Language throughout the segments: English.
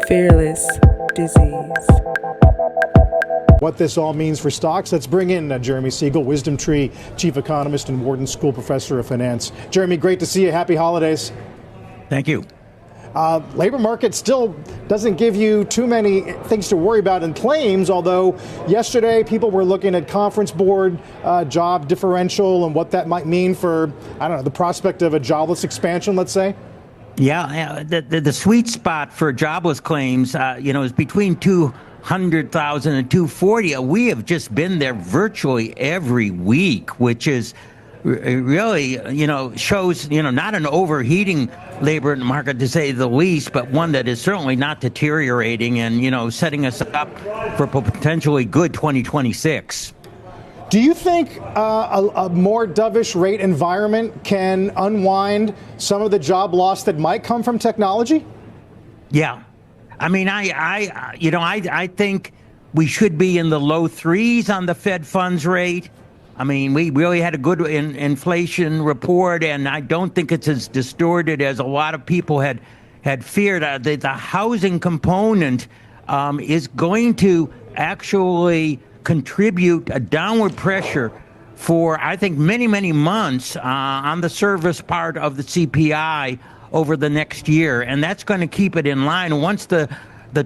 Fearless Disease. What this all means for stocks, let's bring in Jeremy Siegel, Wisdom Tree Chief Economist and Wharton School Professor of Finance. Jeremy, great to see you. Happy holidays. Thank you. Labor market still doesn't give you too many things to worry about in claims, although yesterday people were looking at conference board job differential and what that might mean for, I don't know, the prospect of a jobless expansion, let's say. Yeah, the sweet spot for jobless claims, is between 200,000 and 240. We have just been there virtually every week, which is really, shows, not an overheating labor market to say the least, but one that is certainly not deteriorating and, setting us up for potentially good 2026. Do you think a more dovish rate environment can unwind some of the job loss that might come from technology? Yeah. I mean, I think we should be in the low threes on the Fed funds rate. I mean, we really had a good inflation report, and I don't think it's as distorted as a lot of people had feared. The housing component is going to actually contribute a downward pressure for, I think, many, many months on the service part of the CPI over the next year. And that's going to keep it in line. Once the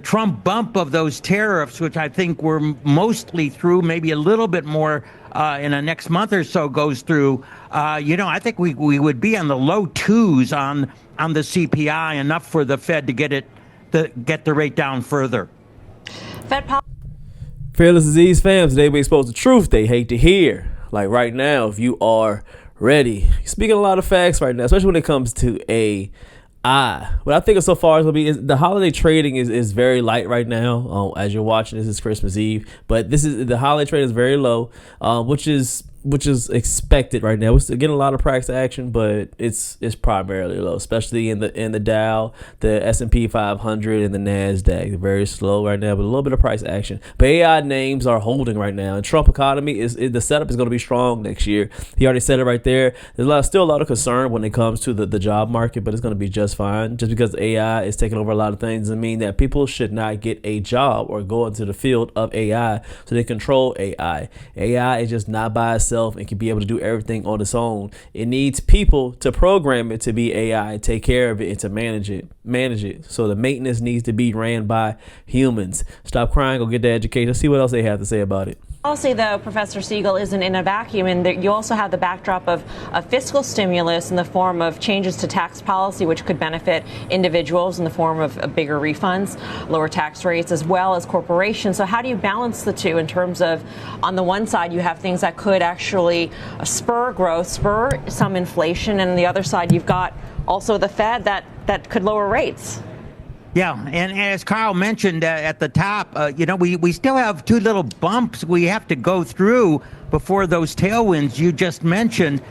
Trump bump of those tariffs, which I think we're mostly through, maybe a little bit more in the next month or so goes through, I think we would be on the low twos on the CPI, enough for the Fed to get the rate down further. FearlessDisease fans, today we expose the truth they hate to hear. Like right now, if you are ready, speaking a lot of facts right now, especially when it comes to AI. What I think so far is going to be is the holiday trading is very light right now. As you're watching, this is Christmas Eve, but the holiday trading is very low, which is expected right now. We're still getting a lot of price action, but it's primarily low, especially in the Dow, the S&P 500, and the NASDAQ. They're very slow right now, but a little bit of price action. But AI names are holding right now, and Trump economy the setup is going to be strong next year. He already said it right there. There's still a lot of concern when it comes to the job market, but it's going to be just fine. Just because AI is taking over a lot of things doesn't mean that people should not get a job or go into the field of AI so they control AI. AI is just not by itself and can be able to do everything on its own. It needs people to program it to be AI, take care of it, and to manage it. So the maintenance needs to be ran by humans. Stop crying, go get the education. Let's see what else they have to say about it. Policy, though, Professor Siegel, isn't in a vacuum, and you also have the backdrop of a fiscal stimulus in the form of changes to tax policy, which could benefit individuals in the form of bigger refunds, lower tax rates, as well as corporations. So how do you balance the two in terms of, on the one side, you have things that could actually spur growth, spur some inflation, and on the other side, you've got also the Fed that could lower rates? Yeah, and as Carl mentioned at the top, we still have two little bumps we have to go through before those tailwinds you just mentioned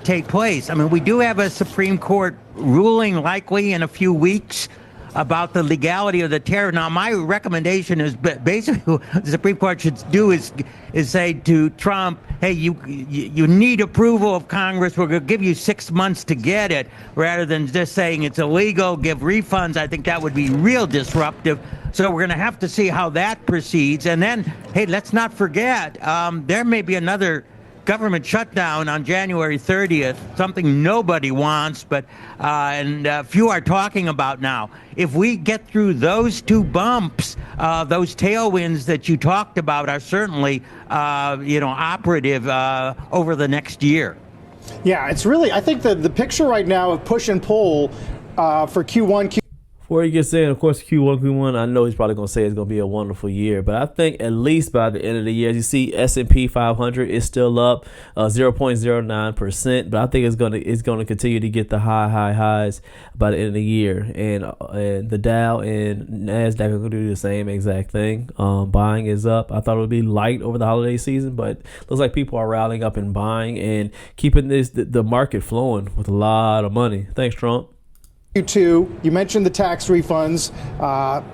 take place. I mean, we do have a Supreme Court ruling likely in a few weeks about the legality of the tariff. Now, my recommendation is basically what the Supreme Court should do is say to Trump, hey, you need approval of Congress. We're going to give you 6 months to get it, rather than just saying it's illegal, give refunds. I think that would be real disruptive. So we're going to have to see how that proceeds. And then, hey, let's not forget, there may be another government shutdown on January 30th, something nobody wants, but and few are talking about now. If we get through those two bumps, those tailwinds that you talked about are certainly, operative over the next year. Yeah, it's really, I think the picture right now of push and pull for Q1, Before he gets in, of course, Q1, I know he's probably going to say it's going to be a wonderful year. But I think at least by the end of the year, as you see, S&P 500 is still up 0.09%. But I think it's going to continue to get the highs by the end of the year. And the Dow and NASDAQ are going to do the same exact thing. Buying is up. I thought it would be light over the holiday season, but looks like people are rallying up and buying and keeping the market flowing with a lot of money. Thanks, Trump. Q2, you mentioned the tax refunds,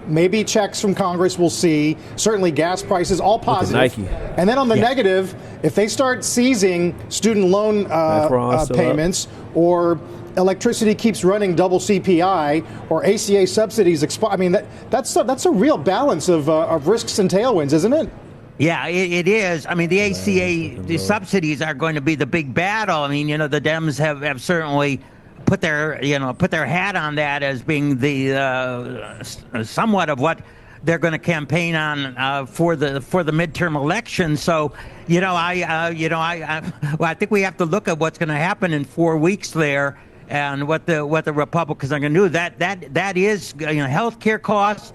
maybe checks from Congress, we'll see. Certainly gas prices, all positive. Nike. And then on the negative, if they start seizing student loan payments or electricity keeps running double CPI or ACA subsidies expire. I mean, that's a real balance of risks and tailwinds, isn't it? Yeah, it is. I mean, the ACA, the subsidies are going to be the big battle. I mean, the Dems have certainly put their hat on that as being the somewhat of what they're going to campaign on for the midterm election. So, I think we have to look at what's going to happen in 4 weeks there, and what the Republicans are going to do. That is, healthcare costs,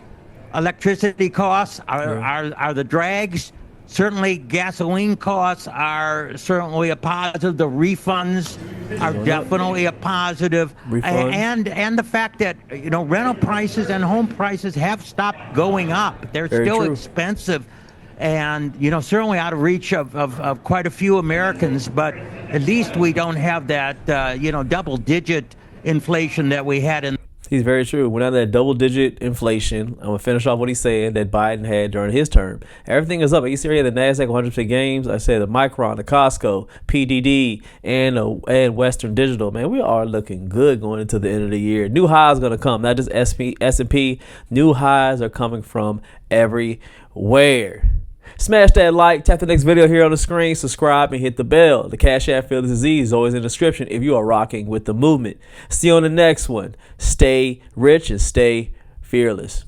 electricity costs are the drags. Certainly, gasoline costs are certainly a positive. The refunds are definitely a positive, and the fact that rental prices and home prices have stopped going up. They're Very still true. expensive, and certainly out of reach of quite a few Americans. But at least we don't have that double-digit inflation that we had in. He's very true. We're not that double-digit inflation. I'm going to finish off what he's saying that Biden had during his term. Everything is up. You see here the NASDAQ 100% gains. I said the Micron, the Costco, PDD, and Western Digital. Man, we are looking good going into the end of the year. New highs going to come, not just S&P. New highs are coming from everywhere. Smash that like, tap the next video here on the screen, subscribe, and hit the bell. The CashApp FearlessDisease is always in the description if you are rocking with the movement. See you on the next one. Stay rich and stay fearless.